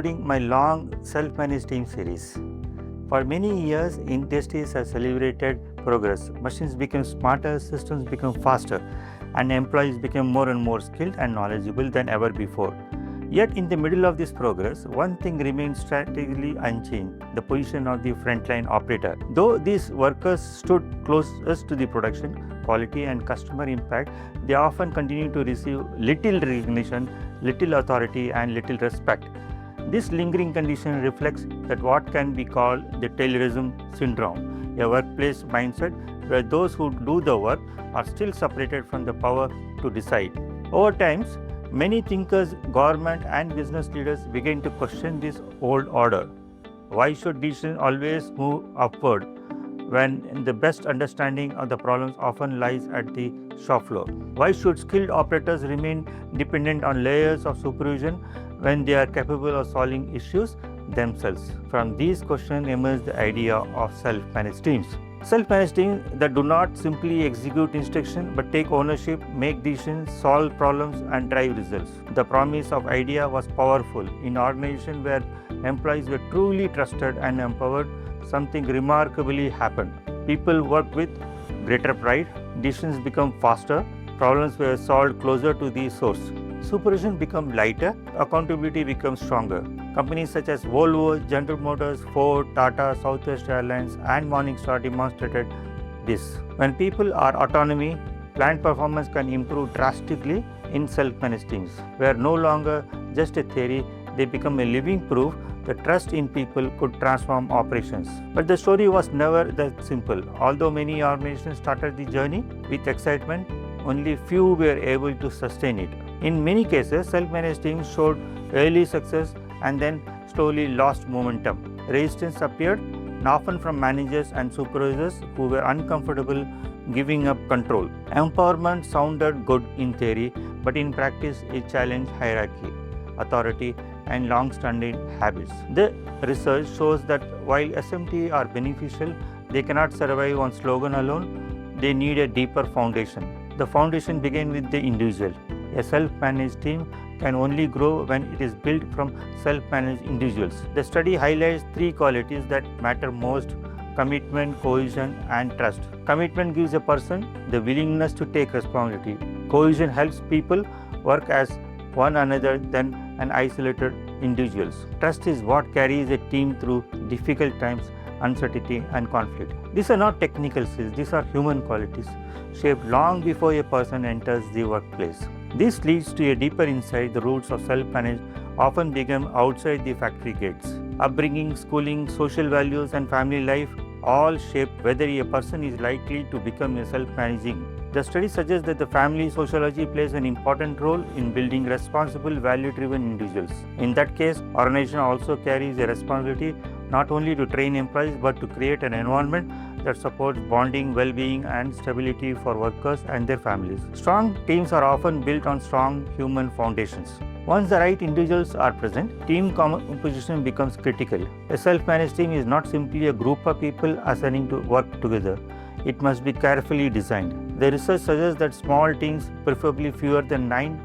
concluding my long self-managed team series. For many years, industries have celebrated progress. Machines became smarter, systems became faster, and employees became more and more skilled and knowledgeable than ever before. Yet, in the middle of this progress, one thing remained strategically unchanged: the position of the frontline operator. Though these workers stood closest to the production, quality, and customer impact, they often continued to receive little recognition, little authority, and little respect. This lingering condition reflects that what can be called the Taylorism syndrome, a workplace mindset where those who do the work are still separated from the power to decide. Over time, many thinkers, government, and business leaders began to question this old order. Why should decisions always move upward when the best understanding of the problems often lies at the shop floor? Why should skilled operators remain dependent on layers of supervision when they are capable of solving issues themselves? From these questions emerged the idea of self-managed teams. Self-managed teams that do not simply execute instructions but take ownership, make decisions, solve problems, and drive results. The promise of idea was powerful. In organizations where employees were truly trusted and empowered, something remarkably happened. People worked with greater pride, decisions became faster, problems were solved closer to the source. Supervision became lighter, accountability became stronger. Companies such as Volvo, General Motors, Ford, Tata, Southwest Airlines, and Morningstar demonstrated this. When people are autonomy, plant performance can improve drastically in self-managed teams, where no longer just a theory, they become a living proof that trust in people could transform operations. But the story was never that simple. Although many organizations started the journey with excitement, only few were able to sustain it. In many cases, self-managed teams showed early success and then slowly lost momentum. Resistance appeared, often from managers and supervisors who were uncomfortable giving up control. Empowerment sounded good in theory, but in practice it challenged hierarchy, authority, and long-standing habits. The research shows that while SMT are beneficial, they cannot survive on slogan alone. They need a deeper foundation. The foundation begins with the individual. A self-managed team can only grow when it is built from self-managed individuals. The study highlights three qualities that matter most: commitment, cohesion, and trust. Commitment gives a person the willingness to take responsibility. Cohesion helps people work as one another than an isolated individuals. Trust is what carries a team through difficult times, uncertainty, and conflict. These are not technical skills, these are human qualities shaped long before a person enters the workplace. This leads to a deeper insight. The roots of self-managed often begin outside the factory gates. Upbringing, schooling, social values, and family life all shape whether a person is likely to become a self-managing. The study suggests that the family sociology plays an important role in building responsible, value-driven individuals. In that case, organization also carries a responsibility not only to train employees but to create an environment that supports bonding, well-being, and stability for workers and their families. Strong teams are often built on strong human foundations. Once the right individuals are present, team composition becomes critical. A self-managed team is not simply a group of people assigning to work together. It must be carefully designed. The research suggests that small teams, preferably fewer than 9,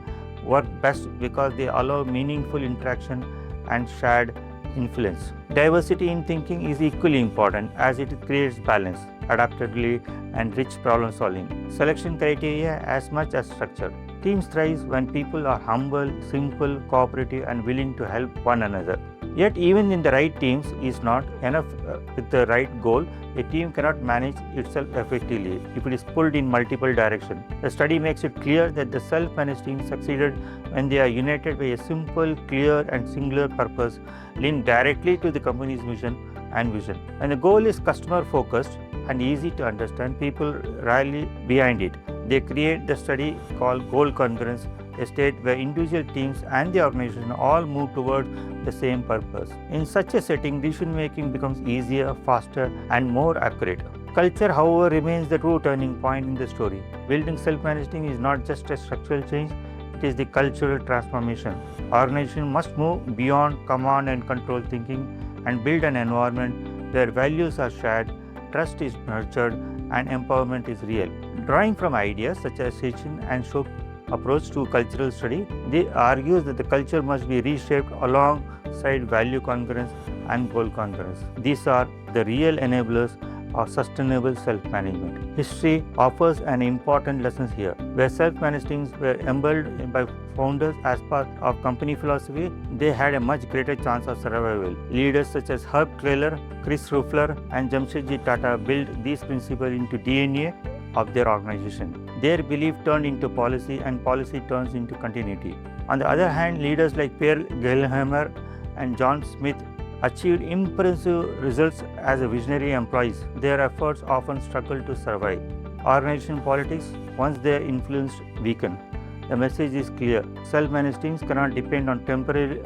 work best because they allow meaningful interaction and shared influence. Diversity in thinking is equally important as it creates balance, adaptability, and rich problem solving. Selection criteria as much as structure. Teams thrive when people are humble, simple, cooperative, and willing to help one another. Yet even in the right teams is not enough with the right goal. A team cannot manage itself effectively if it is pulled in multiple directions. The study makes it clear that the self-managed team succeeded when they are united by a simple, clear, and singular purpose linked directly to the company's mission and vision. When the goal is customer-focused and easy to understand, people rally behind it. They create the study called goal congruence, a state where individual teams and the organization all move toward the same purpose. In such a setting, decision making becomes easier, faster, and more accurate. Culture, however, remains the true turning point in the story. Building self-managed team is not just a structural change, it is the cultural transformation. Organization must move beyond command and control thinking and build an environment where values are shared, trust is nurtured, and empowerment is real. Drawing from ideas such as Sitchin and approach to cultural study. They argue that the culture must be reshaped alongside value congruence and goal congruence. These are the real enablers of sustainable self-management. History offers an important lesson here. Where self-managed teams were embedded by founders as part of company philosophy, they had a much greater chance of survival. Leaders such as Herb Taylor, Chris Ruffler, and Jamshedji Tata built these principles into DNA of their organization. Their belief turned into policy, and policy turns into continuity. On the other hand, leaders like Pierre Gellhammer and John Smith achieved impressive results as a visionary employees. Their efforts often struggle to survive. Organization politics, once their influence weaken. The message is clear. Self-managed teams cannot depend on temporary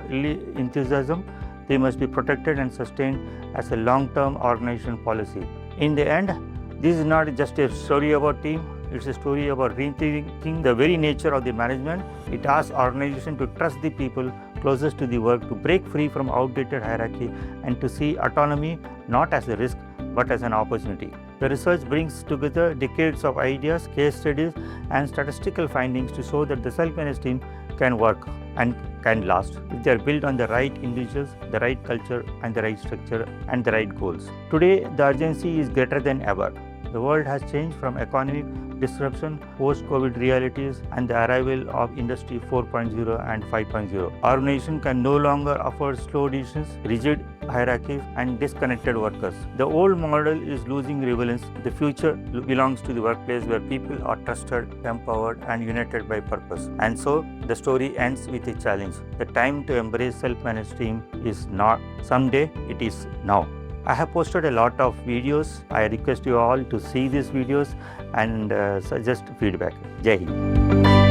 enthusiasm. They must be protected and sustained as a long-term organization policy. In the end, this is not just a story about team. It's a story about rethinking the very nature of the management. It asks organizations to trust the people closest to the work, to break free from outdated hierarchy, and to see autonomy not as a risk but as an opportunity. The research brings together decades of ideas, case studies, and statistical findings to show that the self-managed team can work and can last if they are built on the right individuals, the right culture, and the right structure and the right goals. Today, the urgency is greater than ever. The world has changed from economic disruption, post-COVID realities, and the arrival of Industry 4.0 and 5.0. Organization can no longer afford slow decisions, rigid hierarchies, and disconnected workers. The old model is losing relevance. The future belongs to the workplace where people are trusted, empowered, and united by purpose. And so, the story ends with a challenge. The time to embrace self-managed team is not someday, it is now. I have posted a lot of videos. I request you all to see these videos and suggest feedback. Jai Hind.